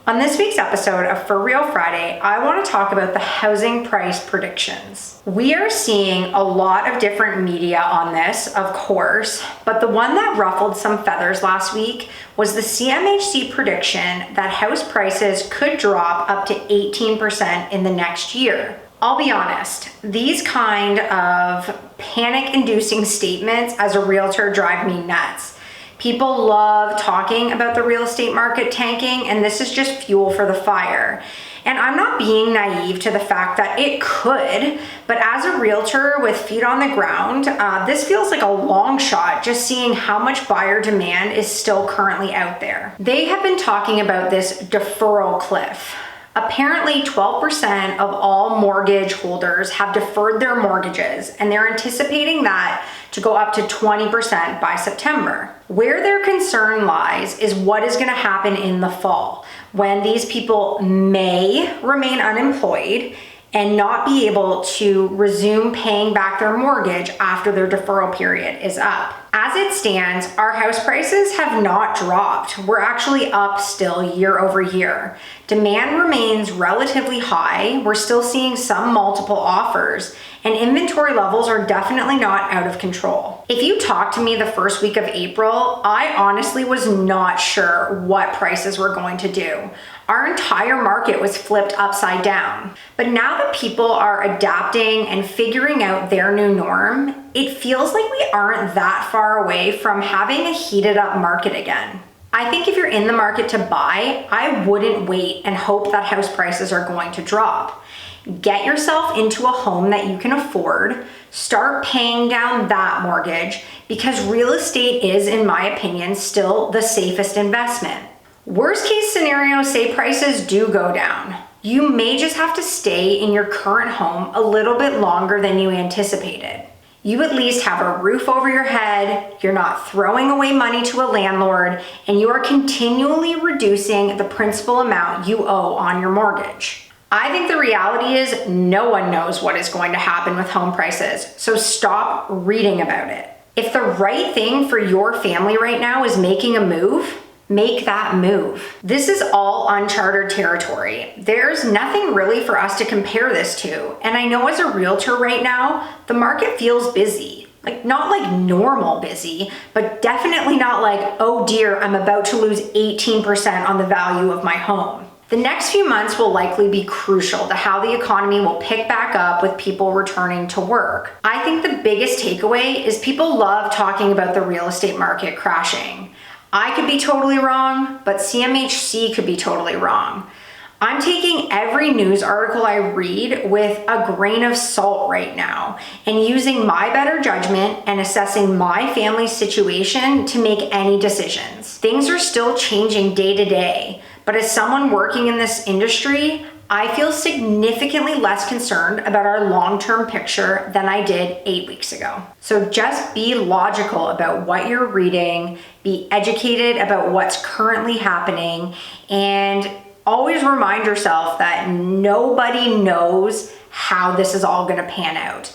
On this week's episode of For Real Friday, I want to talk about the housing price predictions. We are seeing a lot of different media on this, of course, but the one that ruffled some feathers last week was the CMHC prediction that house prices could drop up to 18% in the next year. I'll be honest, these kind of panic-inducing statements as a realtor drive me nuts. People love talking about the real estate market tanking, and this is just fuel for the fire. And I'm not being naive to the fact that it could, but as a realtor with feet on the ground, this feels like a long shot just seeing how much buyer demand is still currently out there. They have been talking about this deferral cliff. Apparently 12% of all mortgage holders have deferred their mortgages, and they're anticipating that to go up to 20% by September. Where their concern lies is what is going to happen in the fall, when these people may remain unemployed and not be able to resume paying back their mortgage after their deferral period is up. As it stands, our house prices have not dropped. We're actually up still year over year. Demand remains relatively high. We're still seeing some multiple offers, and inventory levels are definitely not out of control. If you talked to me the first week of April, I honestly was not sure what prices were going to do. Our entire market was flipped upside down. But now that people are adapting and figuring out their new norm, it feels like we aren't that far away from having a heated up market again. I think if you're in the market to buy, I wouldn't wait and hope that house prices are going to drop. Get yourself into a home that you can afford, start paying down that mortgage, because real estate is, in my opinion, still the safest investment. Worst case scenario, say prices do go down. You may just have to stay in your current home a little bit longer than you anticipated. You at least have a roof over your head, you're not throwing away money to a landlord, and you are continually reducing the principal amount you owe on your mortgage. I think the reality is no one knows what is going to happen with home prices, so stop reading about it. If the right thing for your family right now is making a move, make that move. This is all uncharted territory. There's nothing really for us to compare this to. And I know as a realtor right now, the market feels busy. Not like normal busy, but definitely not like, oh dear, I'm about to lose 18% on the value of my home. The next few months will likely be crucial to how the economy will pick back up with people returning to work. I think the biggest takeaway is people love talking about the real estate market crashing. I could be totally wrong, but CMHC could be totally wrong. I'm taking every news article I read with a grain of salt right now and using my better judgment and assessing my family's situation to make any decisions. Things are still changing day to day, but as someone working in this industry, I feel significantly less concerned about our long-term picture than I did 8 weeks ago. So just be logical about what you're reading, be educated about what's currently happening, and always remind yourself that nobody knows how this is all going to pan out.